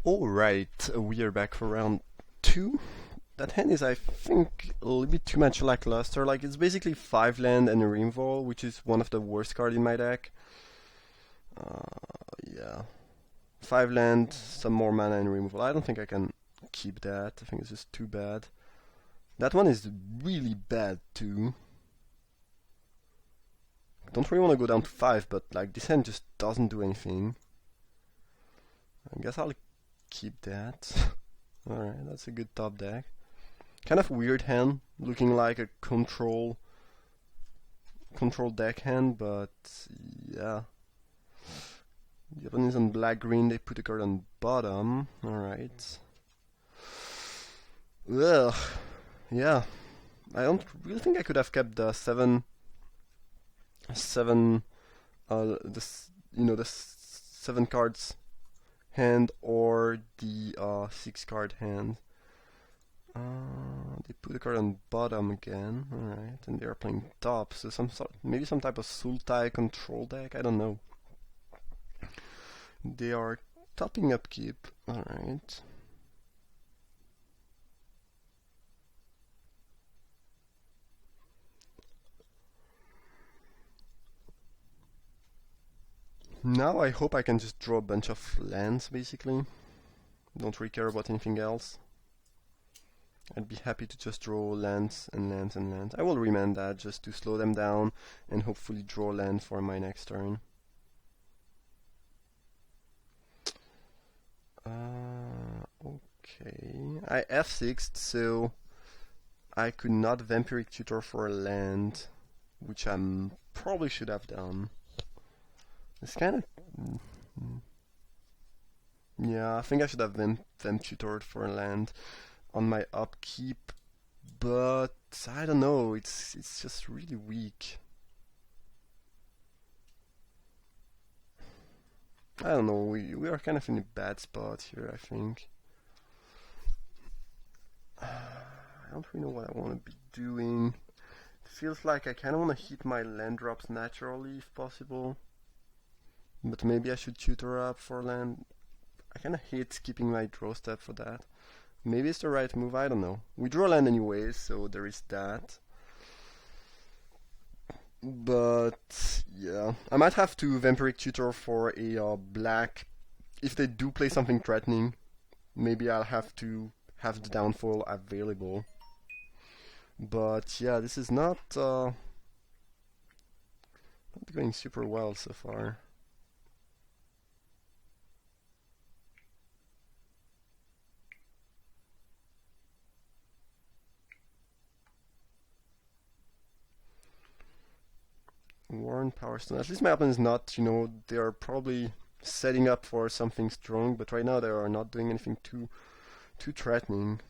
Alright, we are back for round 2. That hand is, I think, a little bit too much lackluster. Like, it's basically 5 land and a Rimvol, which is one of the worst cards in my deck. Yeah. 5 land, some more mana and removal. I don't think I can keep that. I think it's just too bad. That one is really bad too. Don't really want to go down to 5, but like this hand just doesn't do anything. I guess I'll keep that. Alright, that's a good top deck. Kind of weird hand, looking like a control deck hand, but yeah. The opponent is on black-green, they put a card on bottom. Alright. Well, yeah. I don't really think I could have kept the seven the 7 cards hand or the 6 card hand. They put a card on bottom again, alright, and they are playing top, so maybe some type of Sultai control deck, I don't know. They are topping upkeep, alright. Now I hope I can just draw a bunch of lands, basically. Don't really care about anything else. I'd be happy to just draw lands and lands and lands. I will remand that just to slow them down and hopefully draw land for my next turn. Okay. I F6'd, so I could not Vampiric Tutor for a land, which I probably should have done. It's kind of... Yeah, I think I should have Vamp Tutored for a land on my upkeep, but I don't know, it's just really weak. I don't know, we are kind of in a bad spot here, I think. I don't really know what I want to be doing. It feels like I kind of want to hit my land drops naturally if possible. But maybe I should tutor up for land. I kind of hate skipping my draw step for that. Maybe it's the right move, I don't know. We draw land anyways, so there is that. But yeah, I might have to Vampiric Tutor for a black. If they do play something threatening, maybe I'll have to have the downfall available. But yeah, this is not going super well so far. Warren Powerstone. At least my opponent is not, they are probably setting up for something strong, but right now they are not doing anything too threatening.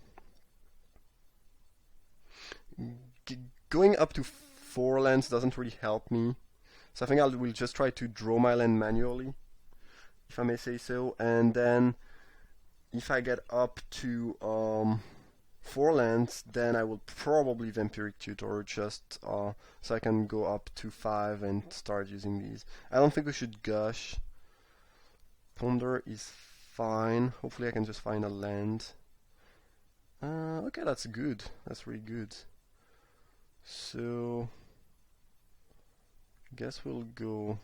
Going up to 4 lands doesn't really help me, so I think I will just try to draw my land manually, if I may say so, and then if I get up to 4 lands, then I will probably Vampiric Tutor just so I can go up to 5 and start using these. I don't think we should gush. Ponder is fine. Hopefully I can just find a land. Okay, that's good. That's really good. So I guess we'll go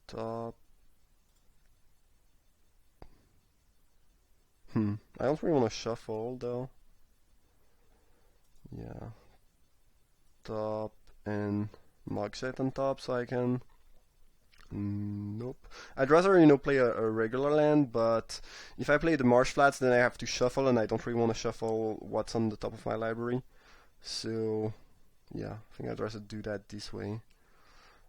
top. I don't really want to shuffle though. Yeah. Top and Mugset on top so I can... Nope. I'd rather, play a regular land, but if I play the Marsh Flats then I have to shuffle and I don't really want to shuffle what's on the top of my library. So, yeah, I think I'd rather do that this way.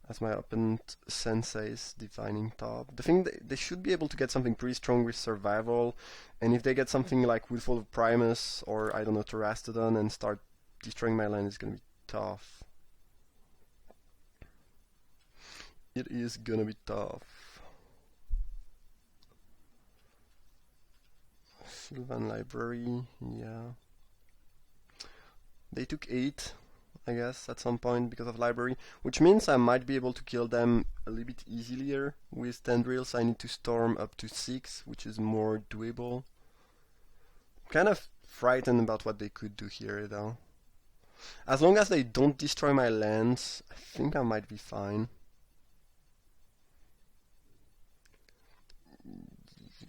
As my opponent senseis divining top. The thing they should be able to get something pretty strong with survival, and if they get something like Woodfall of Primus or I don't know Terastodon and start destroying my land, it's gonna be tough. It is gonna be tough. Sylvan Library, yeah. They took 8. I guess, at some point because of library, which means I might be able to kill them a little bit easier. With Tendrils I need to storm up to 6, which is more doable. Kind of frightened about what they could do here though. As long as they don't destroy my lands, I think I might be fine.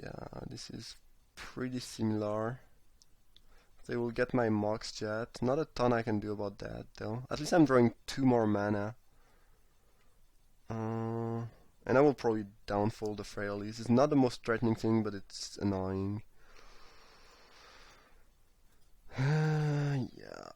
Yeah, this is pretty similar. They will get my Mox Jet. Not a ton I can do about that though. At least I'm drawing 2 more mana. And I will probably downfall the Frailes. It's not the most threatening thing, but it's annoying. Yeah.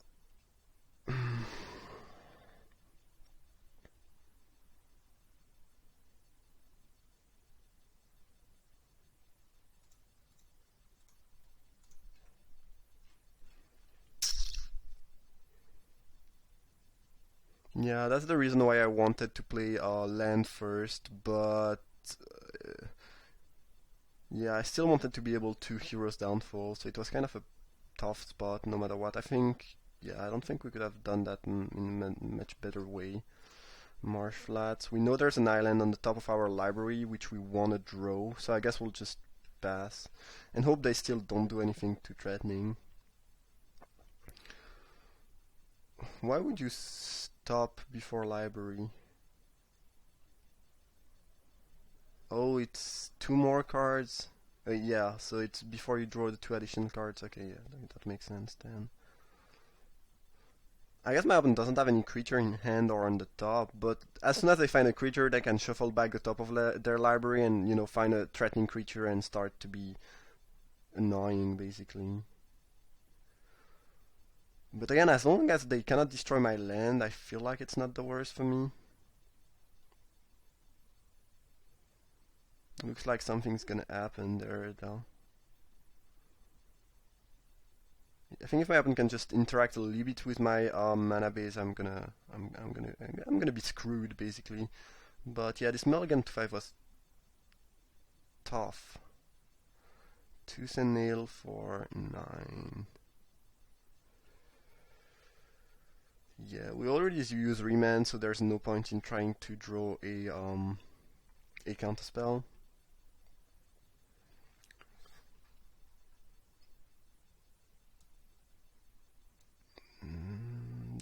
Yeah, that's the reason why I wanted to play land first, but yeah, I still wanted to be able to Heroes Downfall, so it was kind of a tough spot no matter what. I think, yeah, I don't think we could have done that in a much better way. Marsh Flats. We know there's an island on the top of our library which we want to draw, so I guess we'll just pass and hope they still don't do anything too threatening. Why would you stop before library? Oh, it's 2 more cards. Yeah, so it's before you draw the 2 additional cards. Okay, yeah, that makes sense then. I guess my opponent doesn't have any creature in hand or on the top, but as soon as they find a creature, they can shuffle back the top of their library and, you know, find a threatening creature and start to be annoying, basically. But again, as long as they cannot destroy my land, I feel like it's not the worst for me. Looks like something's gonna happen there, though. I think if my opponent can just interact a little bit with my mana base, I'm gonna be screwed basically. But yeah, this Mulligan to 5 was tough. Tooth and nail for 9. Yeah, we already use Remand, so there's no point in trying to draw a counterspell.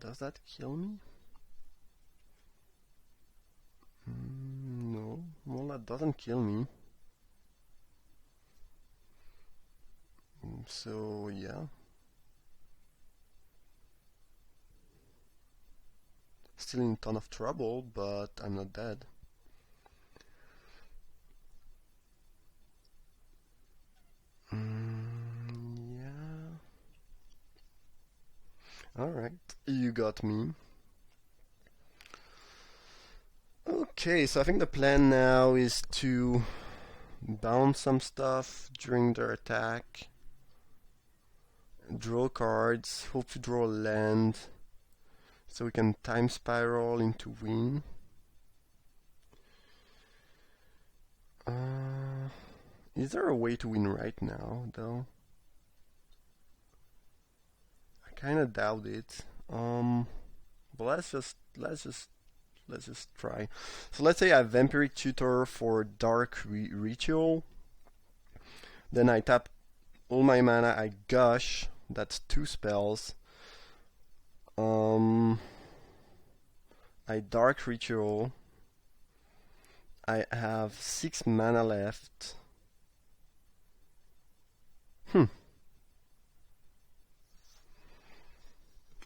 Does that kill me? No, well that doesn't kill me. So yeah. Still in a ton of trouble, but I'm not dead. Yeah. Alright, you got me. Okay, so I think the plan now is to bounce some stuff during their attack, draw cards, hope to draw land, so we can time spiral into win. Is there a way to win right now, though? I kind of doubt it. But let's just try. So let's say I have Vampiric Tutor for Dark Ritual. Then I tap all my mana, I gush. That's 2 spells. I Dark Ritual. I have 6 mana left.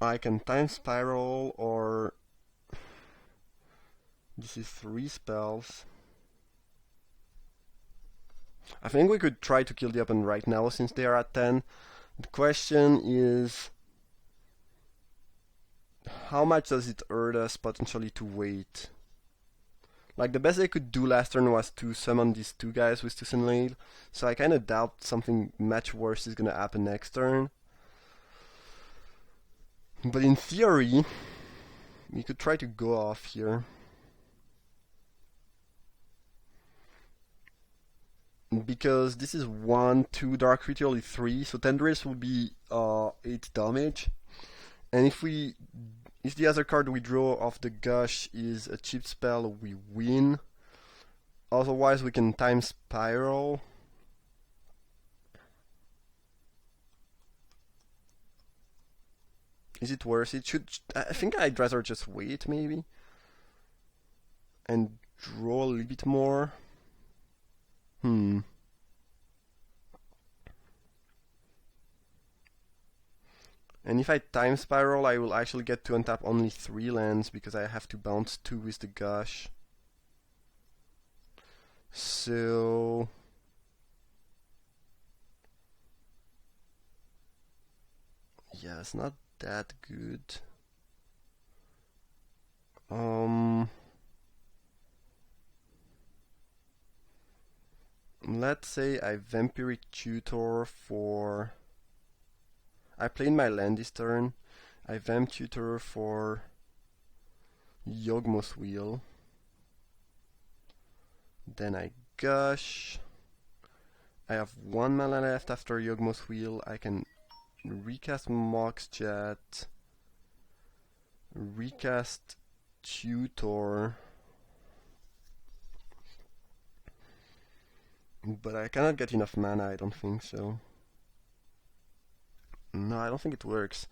I can time spiral, or this is 3 spells. I think we could try to kill the opponent right now since they are at 10. The question is, how much does it hurt us potentially to wait? Like, the best they could do last turn was to summon these 2 guys with Tooth and Nail, so I kinda doubt something much worse is gonna happen next turn. But in theory, we could try to go off here. Because this is 1, 2, Dark Ritual is 3, so Tendrils will be 8 damage. And if we if the other card we draw off the Gush is a cheap spell, we win. Otherwise, we can Time Spiral. Is it worth it? I think I'd rather just wait, maybe, and draw a little bit more. And if I Time Spiral, I will actually get to untap only 3 lands because I have to bounce 2 with the Gush. So yeah, it's not that good. Let's say I Vampiric Tutor for... I played my land this turn. I Vamp Tutor for Yawgmoth Wheel. Then I Gush. I have 1 mana left after Yawgmoth Wheel. I can recast Mox Jet, recast Tutor, but I cannot get enough mana, I don't think so. No, I don't think it works.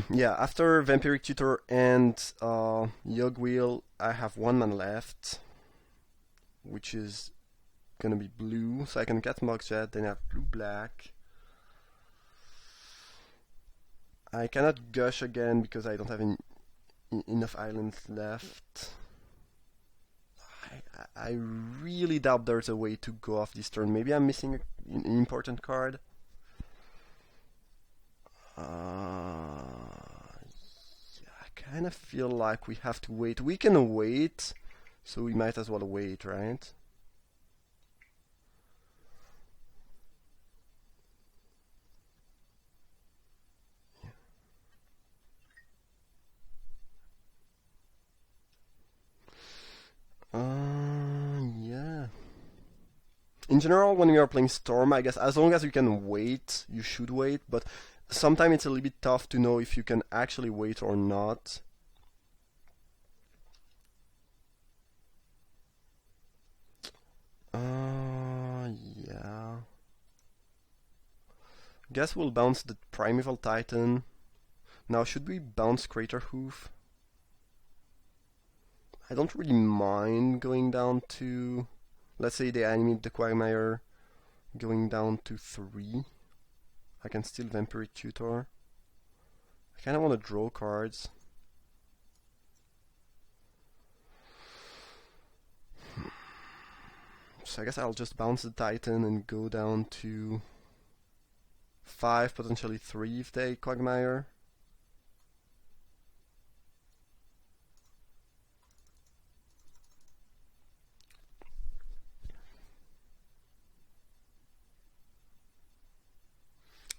Yeah, after Vampiric Tutor and Yawg Wheel, I have 1 mana left, which is gonna be blue, so I can cast Mox Jet, then I have blue-black. I cannot Gush again because I don't have enough islands left. I really doubt there's a way to go off this turn. Maybe I'm missing an important card. Yeah, I kind of feel like we have to wait. We can wait, so we might as well wait, right? Yeah. In general, when we are playing Storm, I guess as long as you can wait, you should wait, but sometimes it's a little bit tough to know if you can actually wait or not. Yeah. Guess we'll bounce the Primeval Titan. Now, should we bounce Craterhoof? I don't really mind going down to... Let's say they animate the Quagmire, going down to 3. I can still Vampiric Tutor. I kinda wanna draw cards. So I guess I'll just bounce the Titan and go down to 5, potentially 3 if they Quagmire.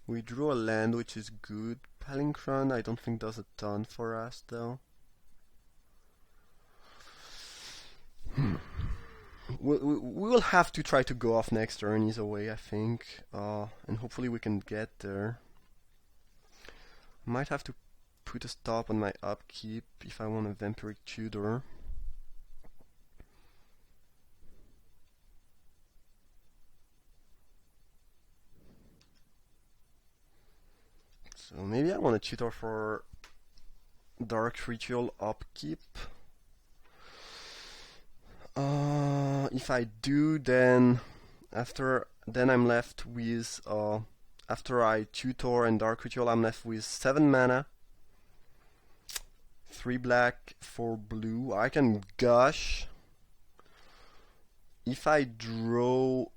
We drew a land, which is good. Palinchron, I don't think does a ton for us, though. We will have to try to go off next turn either way, I think. And hopefully we can get there. Might have to put a stop on my upkeep if I want a Vampiric Tutor. So maybe I want to tutor for Dark Ritual upkeep. If I do, then I'm left with after I tutor and Dark Ritual, I'm left with 7 mana, 3 black, 4 blue. I can Gush. If I draw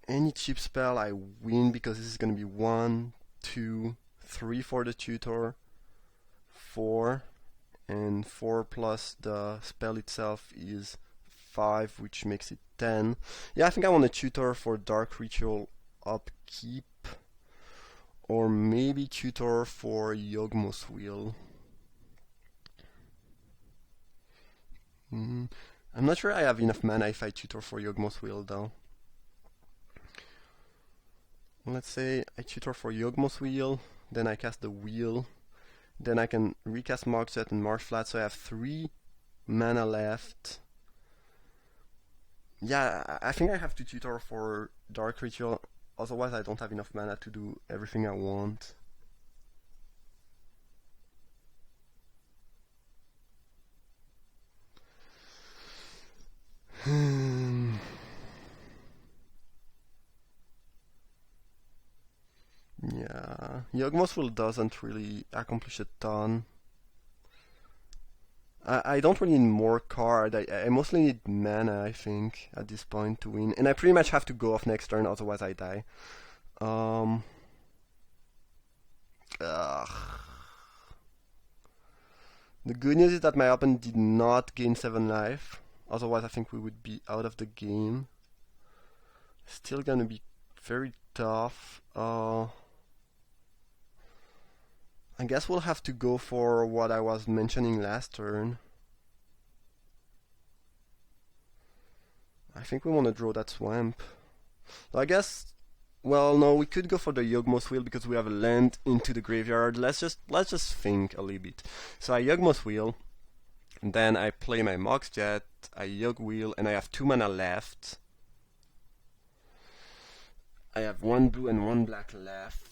any cheap spell, I win because this is gonna be 1, 2, 3 for the tutor, 4, and 4 plus the spell itself is 5, which makes it 10. Yeah, I think I want to tutor for Dark Ritual upkeep, or maybe tutor for Yawgmoth Wheel. I'm not sure I have enough mana if I tutor for Yawgmoth Wheel, though. Let's say I tutor for Yawgmoth Wheel, then I cast the wheel, Then I can recast Mox Jet and Marsh Flat, so I have 3 mana left. Yeah, I think I have to tutor for Dark Ritual, otherwise I don't have enough mana to do everything I want. Yeah, Yawgmoth Will doesn't really accomplish a ton. I don't really need more card. I mostly need mana, I think, at this point to win. And I pretty much have to go off next turn, otherwise I die. Ugh. The good news is that my opponent did not gain 7 life. Otherwise I think we would be out of the game. Still gonna be very tough. I guess we'll have to go for what I was mentioning last turn. I think we want to draw that swamp. I guess, well, no, we could go for the Yawgmoth Wheel because we have a land into the graveyard. Let's just think a little bit. So I Yawgmoth Wheel, and then I play my Mox Jet, I Yawg Wheel, and I have 2 mana left. I have 1 blue and 1 black left.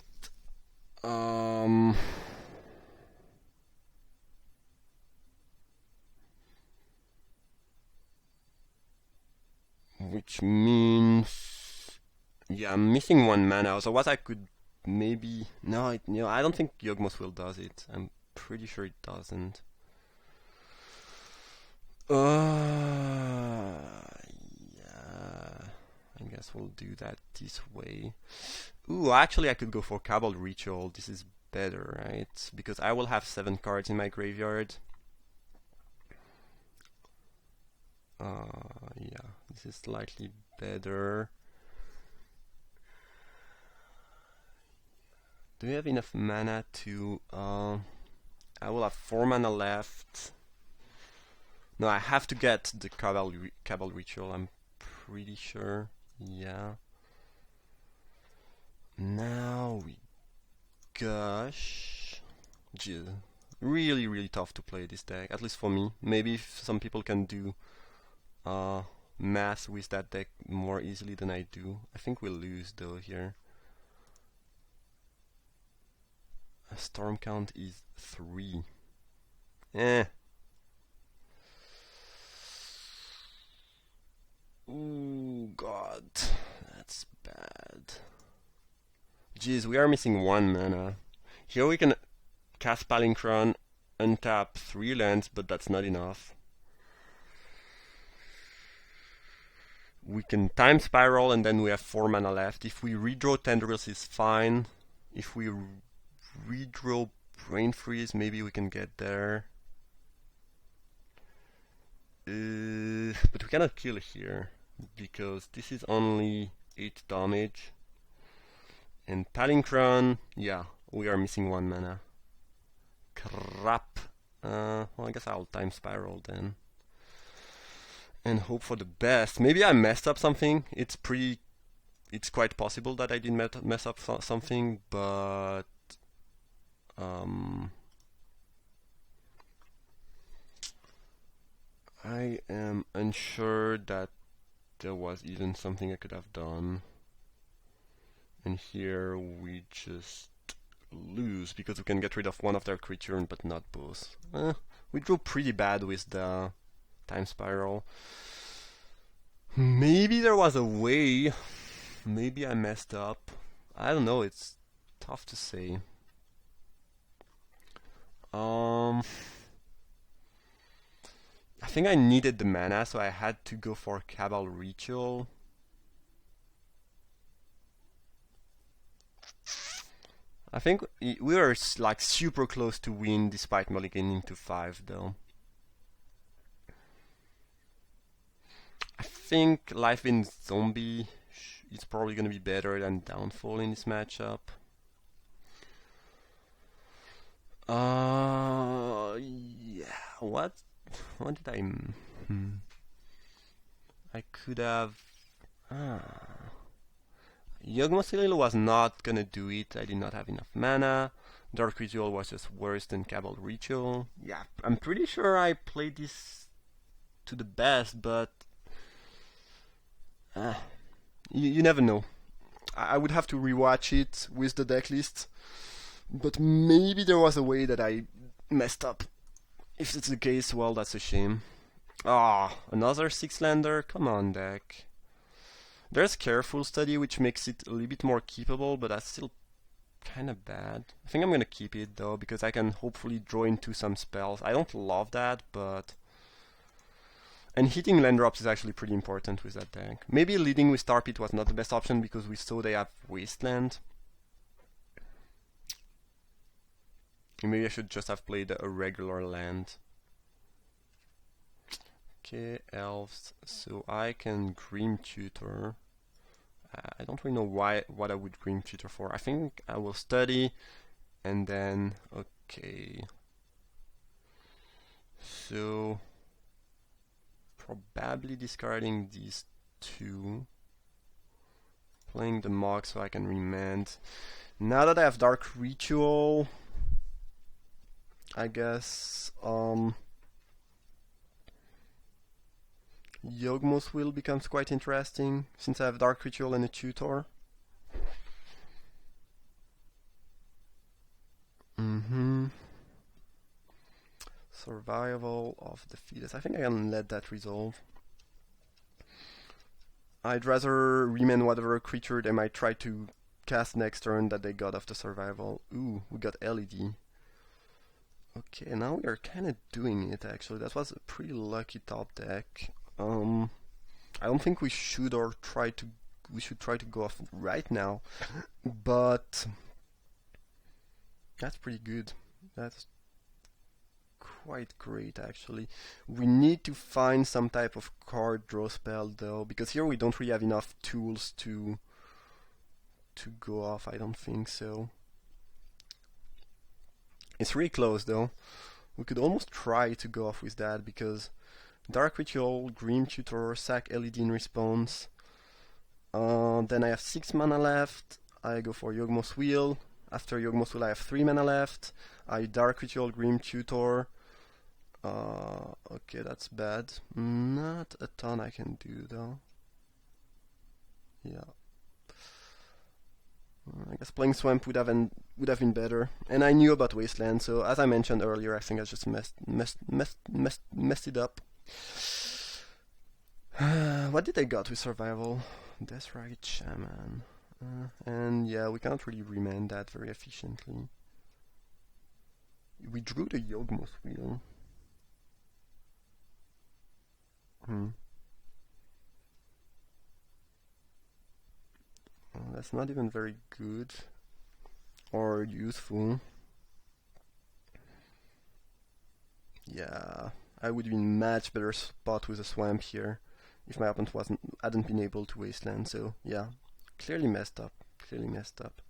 Which means, yeah, I'm missing 1 mana. Otherwise, I could maybe. No, I don't think Yawgmoth Will does it. I'm pretty sure it doesn't. Yeah, I guess we'll do that this way. Ooh, actually, I could go for Cabal Ritual. This is better, right? Because I will have 7 cards in my graveyard. Yeah, this is slightly better. Do we have enough mana to... I will have 4 mana left. No, I have to get the Cabal Ritual, I'm pretty sure. Yeah. Now we gush. Gee, really, really tough to play this deck, at least for me. Maybe if some people can do math with that deck more easily than I do. I think we'll lose though here. A storm count is 3. Ooh, God, that's bad. Jeez, we are missing 1 mana. Here we can cast Palinchron, untap 3 lands, but that's not enough. We can Time Spiral and then we have 4 mana left. If we redraw Tendrils, it's fine. If we redraw Brain Freeze, maybe we can get there. But we cannot kill here because this is only 8 damage. And Palinchron, yeah, we are missing 1 mana. Crap. Well, I guess I'll Time Spiral then. And hope for the best. Maybe I messed up something. It's quite possible that I didn't mess up something, but I am unsure that there was even something I could have done. And here we just lose because we can get rid of one of their creatures but not both. We drew pretty bad with the Time Spiral. Maybe there was a way. Maybe I messed up. I don't know, it's tough to say. I think I needed the mana, so I had to go for Cabal Ritual. I think we were like super close to win despite mulliganing to 5 though. I think Life in Zombie is probably going to be better than Downfall in this matchup. Yeah, what did I... I could have... Yawgmoth Wheel was not gonna do it, I did not have enough mana. Dark Ritual was just worse than Cabal Ritual. Yeah, I'm pretty sure I played this to the best, but uh, you never know. I would have to rewatch it with the deck list, but maybe there was a way that I messed up. If it's the case, well, that's a shame. Ah, another 6-lander? Come on, deck. There's Careful Study, which makes it a little bit more keepable, but that's still kind of bad. I think I'm gonna keep it though, because I can hopefully draw into some spells. I don't love that, but... And hitting land drops is actually pretty important with that deck. Maybe leading with Tar Pit was not the best option, because we saw they have Wasteland. Maybe I should just have played a regular land. Okay, elves. So I can Grim Tutor. I don't really know what I would Grim Tutor for. I think I will study and then okay. So probably discarding these two. Playing the Mog so I can remand. Now that I have Dark Ritual, I guess Yawgmoth's Will becomes quite interesting since I have Dark Ritual and a Tutor. Survival of the Fetus. I think I can let that resolve. I'd rather remand whatever creature they might try to cast next turn that they got off the survival. Ooh, we got LED. Okay, now we are kind of doing it actually. That was a pretty lucky top deck. I don't think we should try to go off right now, but that's pretty good. That's quite great actually. We need to find some type of card draw spell though, because here we don't really have enough tools to go off. I don't think so. It's really close though. We could almost try to go off with that, because Dark Ritual, Grim Tutor, sack LED in response. Then I have 6 mana left. I go for Yawgmoth's Will. After Yawgmoth's Will I have 3 mana left. I Dark Ritual, Grim Tutor. Okay, that's bad. Not a ton I can do though. Yeah. I guess playing Swamp would have been better. And I knew about Wasteland, so as I mentioned earlier, I think I just messed it up. What did I got with survival? Deathrite Shaman. And yeah, we can't really remand that very efficiently. We drew the Yawgmoth's Wheel. Well, that's not even very good or useful. Yeah, I would be in much better spot with a Swamp here if my opponent hadn't been able to Wasteland. So yeah, clearly messed up. Clearly messed up.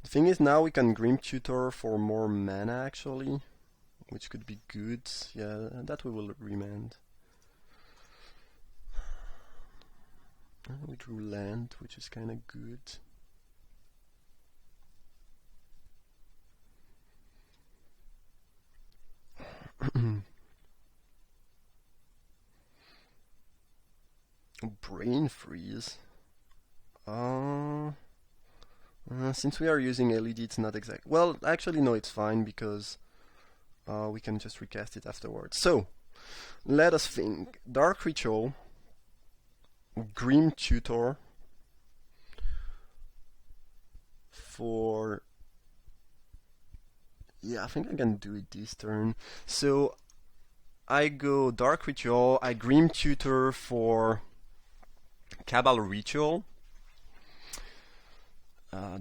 The thing is, now we can Grim Tutor for more mana actually, which could be good. Yeah, that we will remand. We drew land, which is kind of good. Brain Freeze. Since we are using LED, it's not exact. Well, actually, no, it's fine because we can just recast it afterwards. So, let us think. Dark Ritual, Grim Tutor for... Yeah, I think I can do it this turn. So, I go Dark Ritual, I Grim Tutor for Cabal Ritual.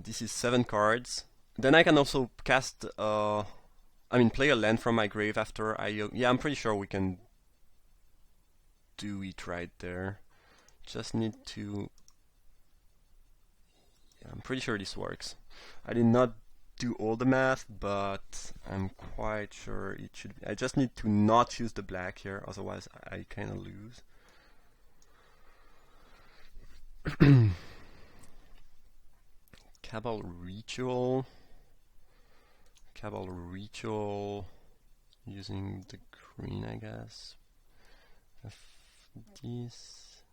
This is 7 cards. Then I can also cast, play a land from my grave after I... Yeah, I'm pretty sure we can do it right there. Just need to... Yeah, I'm pretty sure this works. I did not do all the math, but I'm quite sure it should be. I just need to not choose the black here, otherwise I kind of lose. Cabal Ritual. Cabal Ritual using the green, I guess. This.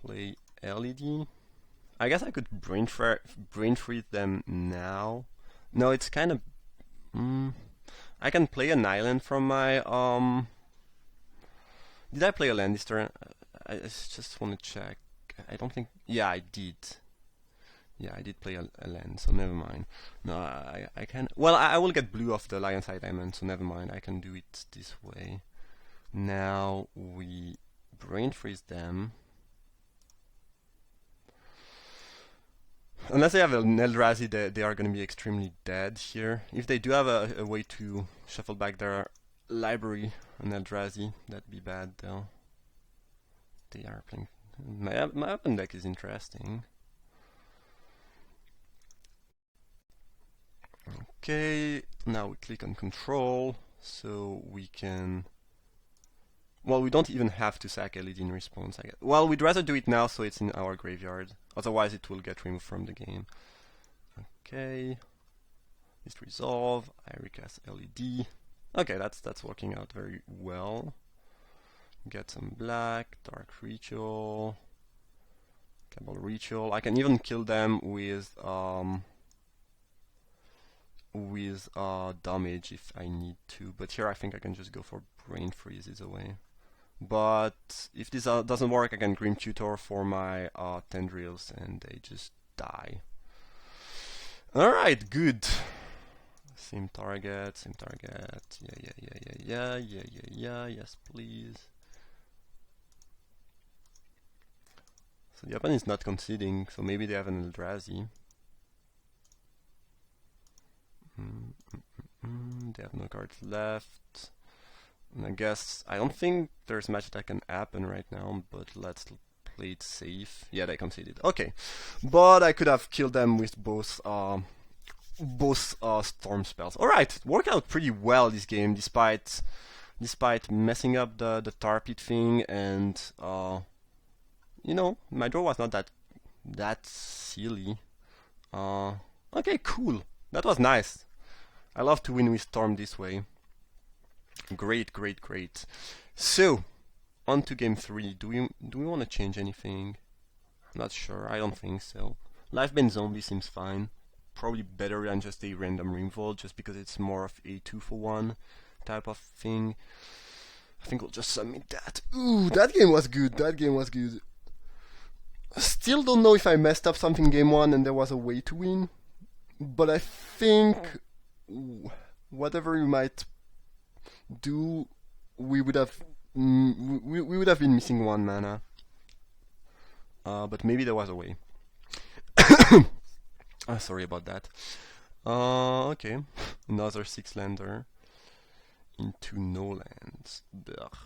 Play LED. I guess I could brain freeze them now. No, it's kind of. I can play an island from my. Did I play a land this turn? I just want to check. I don't think. Yeah, I did. Yeah, I did play a land, so never mind. No, I can. Well, I will get blue off the Lion Side Diamond, so never mind. I can do it this way. Now we brain freeze them. Unless they have an Eldrazi, they are going to be extremely dead here. If they do have a way to shuffle back their library, an Eldrazi, that'd be bad though. They are playing. My open deck is interesting. Okay, now we click on control, so we can. Well, we don't even have to sack LED in response, I guess. Well, we'd rather do it now so it's in our graveyard. Otherwise it will get removed from the game. Okay. List resolve. I recast LED. Okay, that's working out very well. Get some black, dark ritual, Cabal Ritual. I can even kill them with damage if I need to. But here I think I can just go for Brain Freeze either way. But if this doesn't work, I can Grim Tutor for my Tendrils and they just die. Alright, good. Same target, same target. Yeah, yes please. So the opponent is not conceding, so maybe they have an Eldrazi. They have no cards left. And I guess, I don't think there's much that can happen right now, but let's play it safe. Yeah, they conceded. Okay. But I could have killed them with both storm spells. Alright, worked out pretty well this game, despite messing up the tar pit thing, and you know, my draw was not that silly. Okay, cool. That was nice. I love to win with Storm this way. Great. So, on to game 3. Do we want to change anything? I'm not sure. I don't think so. Life-Bane Zombie seems fine. Probably better than just a random Ringvolt, just because it's more of a 2-for-1 type of thing. I think we'll just submit that. Ooh, that game was good. Still don't know if I messed up something game 1 and there was a way to win. But I think whatever we might do, we would have been missing 1 mana. But maybe there was a way. Sorry about that. Okay, another 6-lander into no lands. Ugh.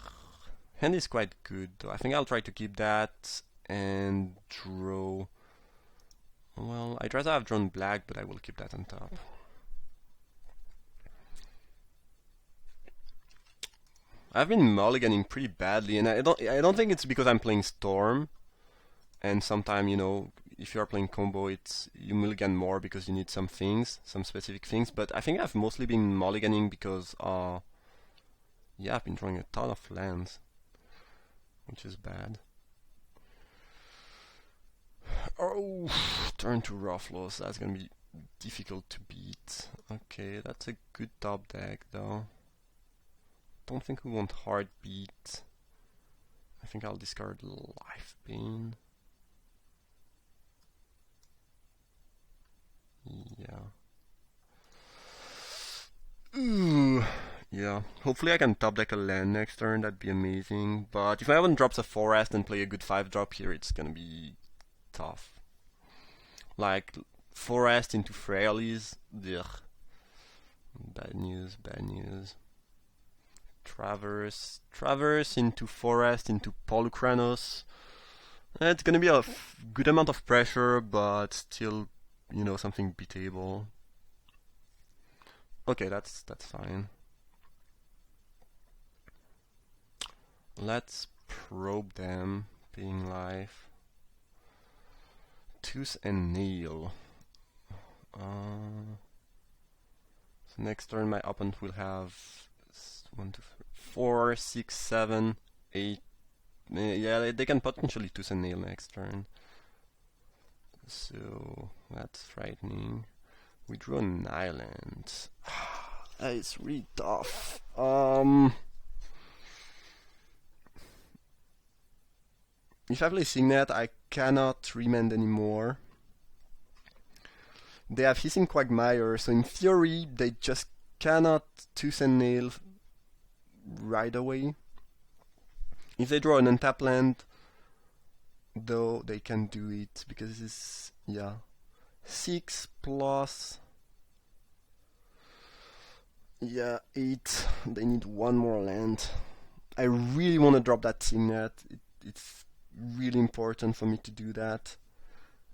Hand is quite good though. I think I'll try to keep that and draw. Well, I'd rather have drawn black, but I will keep that on top. I've been mulliganing pretty badly, and I don't think it's because I'm playing Storm. And sometimes, you know, if you are playing combo, you mulligan more because you need some specific things. But I think I've mostly been mulliganing because, yeah, I've been drawing a ton of lands, which is bad. Oh, turn to Rufflos. That's gonna be difficult to beat. Okay, that's a good top deck, though. Don't think we want Heartbeat. I think I'll discard Life-Bane. Yeah. Ooh. Yeah. Hopefully I can top deck a land next turn. That'd be amazing. But if my opponent drops a Forest and play a good 5-drop here, it's gonna be tough. Like Forest into Frailes. Ugh. Bad news. Traverse into Forest into Polukranos. It's gonna be a good amount of pressure, but still you know, something beatable. Okay, that's fine. Let's probe them, paying life. Tooth and nail. So next turn my opponent will have 1, 2, 3, 4, 6, 7, 8. Yeah, they can potentially tooth and nail next turn. So that's frightening. We drew an island. It's really tough. If I play Signet, I cannot remand anymore. They have Hissing Quagmire, so in theory, they just cannot tooth and nail right away. If they draw an untapped land, though, they can do it, because it's, yeah, 6 plus, yeah, 8. They need one more land. I really want to drop that Signet. It's really important for me to do that,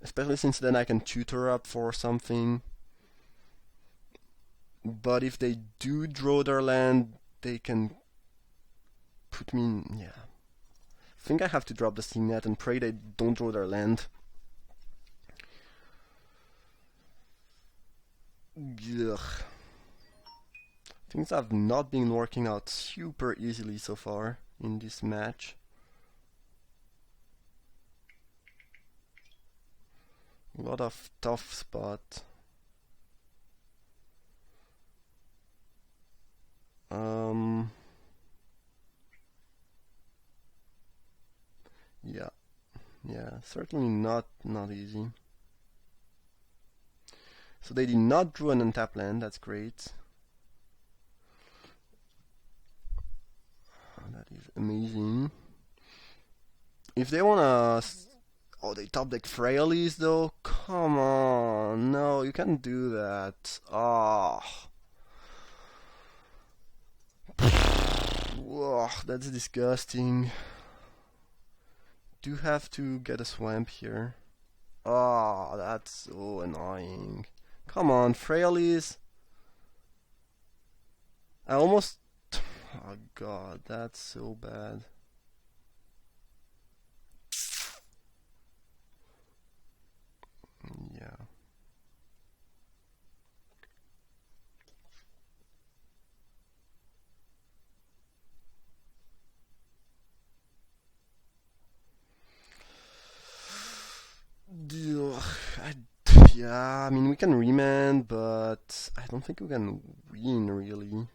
especially since then I can tutor up for something. But if they do draw their land, they can put me in, yeah. I think I have to drop the Signet and pray they don't draw their land. Ugh. Things have not been working out super easily so far in this match. A lot of tough spots. Yeah, certainly not easy. So they did not draw an untapped land, that's great. That is amazing. If they wanna... Oh, they top deck Frailes though? Come on, no, you can't do that. Ah. Ugh, that's disgusting. Do have to get a swamp here. Ah, that's so annoying. Come on, Frailes. I almost... Oh god, that's so bad. Yeah. Yeah, I mean, we can remand, but I don't think we can win, really.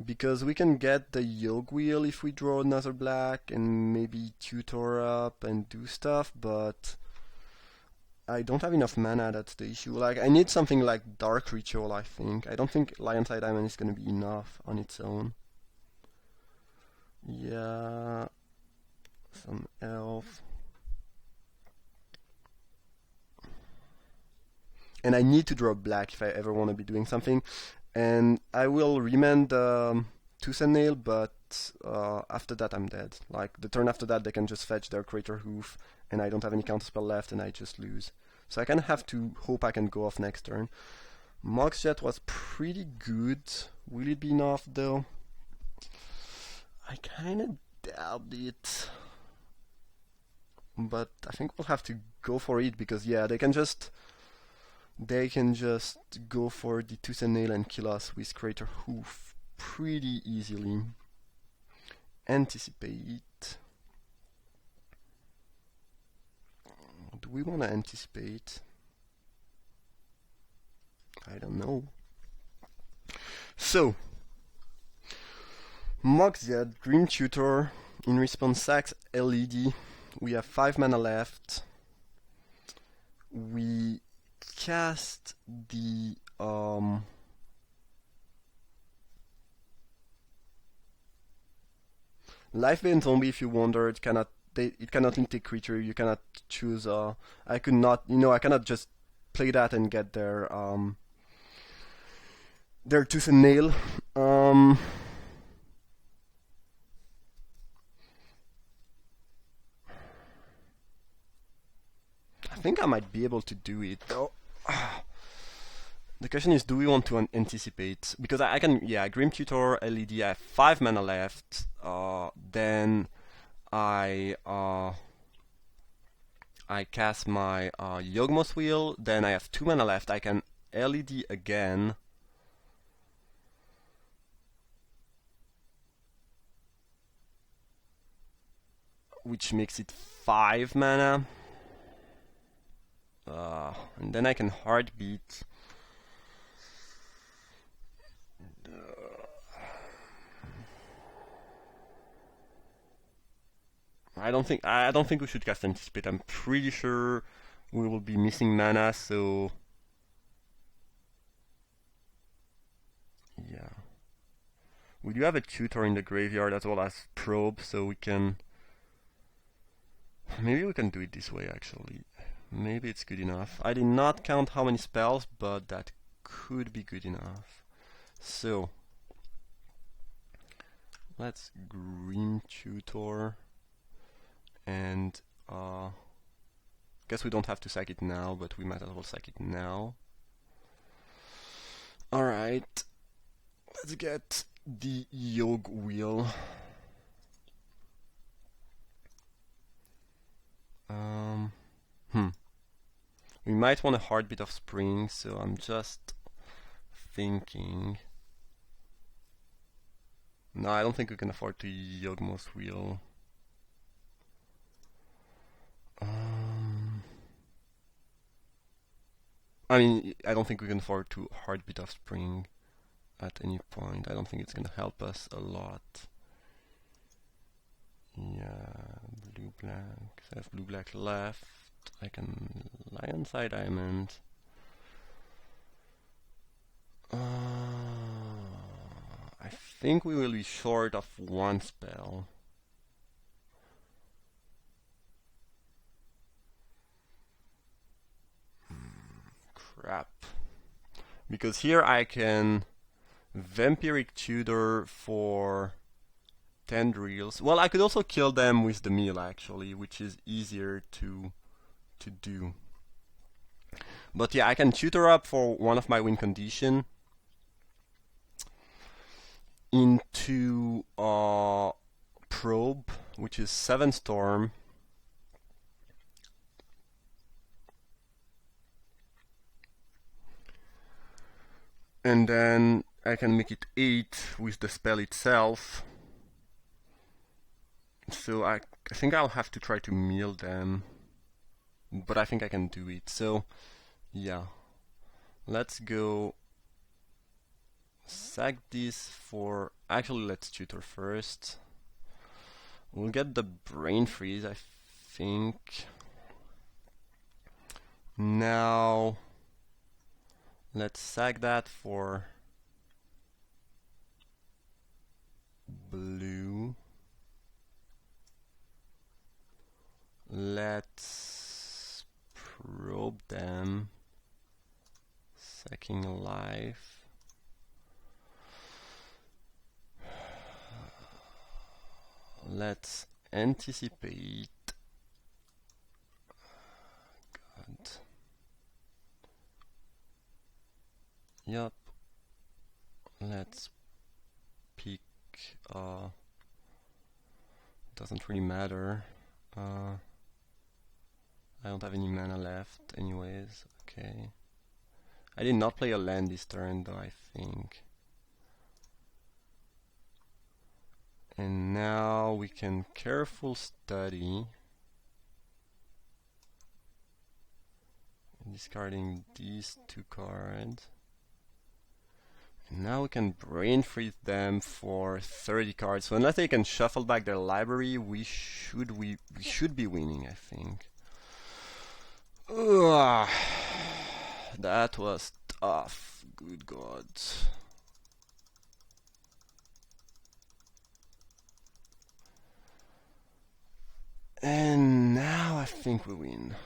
Because we can get the Yoke Wheel if we draw another black and maybe tutor up and do stuff, but I don't have enough mana, that's the issue. Like, I need something like Dark Ritual, I think. I don't think Lionside Diamond is gonna be enough on its own. Yeah... Some elf. And I need to draw black if I ever want to be doing something. And I will remand Tooth and Nail, but after that I'm dead. Like, the turn after that they can just fetch their Crater Hoof, and I don't have any counterspell left, and I just lose. So I kind of have to hope I can go off next turn. Mox Jet was pretty good. Will it be enough, though? I kind of doubt it. But I think we'll have to go for it, because, yeah, they can just go for the Tooth and Nail and kill us with Crater Hoof pretty easily. Anticipate. Do we want to anticipate? I don't know. So, Mox Jet, Green Tutor, in response sacks LED. We have 5 mana left. We cast the Lifebane Zombie. If you wonder, it cannot link the creature. You cannot choose. I could not. I cannot just play that and get their Tooth and Nail. I think I might be able to do it though. The question is, do we want to anticipate? Because I can, yeah, Grim Tutor, LED, I have 5 mana left. Then I cast my Yawgmoth Wheel. Then I have 2 mana left. I can LED again. Which makes it 5 mana. And then I can Heartbeat. I don't think we should cast Anticipate. I'm pretty sure we will be missing mana, so yeah. We do have a Tutor in the graveyard as well as Probe, so we can maybe we can do it this way actually. Maybe it's good enough. I did not count how many spells, but that could be good enough. So let's Grim Tutor. And guess we don't have to sack it now, but we might as well sack it now. Alright, let's get the Yogg Wheel. We might want a Heartbeat of Spring, so I'm just thinking. No, I don't think we can afford to Yawgmoth Wheel. I mean, I don't think we can afford to Heartbeat of Spring at any point. I don't think it's gonna help us a lot. Yeah, blue-black. So I have blue-black left. I can Lionside Diamond. I think we will be short of 1 spell. Crap. Because here I can Vampiric Tutor for Tendrils. Well, I could also kill them with the mill actually, which is easier to do. But yeah, I can tutor up for one of my win condition into Probe, which is 7 Storm. And then I can make it 8 with the spell itself. So I think I'll have to try to mill them. But I think I can do it. So yeah. Let's go sack this for... Actually, let's tutor first. We'll get the Brain Freeze, I think. Now let's sack that for blue. Let's probe them. Sacking life. Let's anticipate. God. Yup. Let's pick. Doesn't really matter. I don't have any mana left, anyways. Okay. I did not play a land this turn, though, I think. And now we can Careful Study. Discarding these 2 cards. And now we can Brain Freeze them for 30 cards. So unless they can shuffle back their library, we should be winning, I think. Ugh. That was tough. Good God. And now I think we win.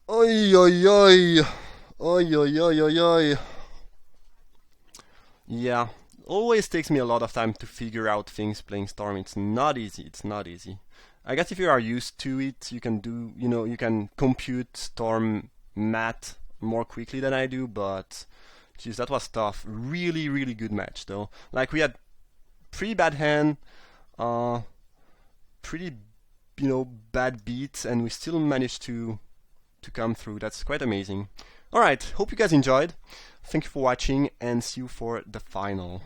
Oi, oi, oi. Oi, oi, oi, oi, oi. Yeah, always takes me a lot of time to figure out things playing Storm. It's not easy. It's not easy. I guess if you are used to it, you can do, you can compute Storm mat more quickly than I do, but geez, that was tough. Really, really good match though. Like we had pretty bad hand, pretty bad beats, and we still managed to come through. That's quite amazing. Alright, hope you guys enjoyed. Thank you for watching and see you for the final.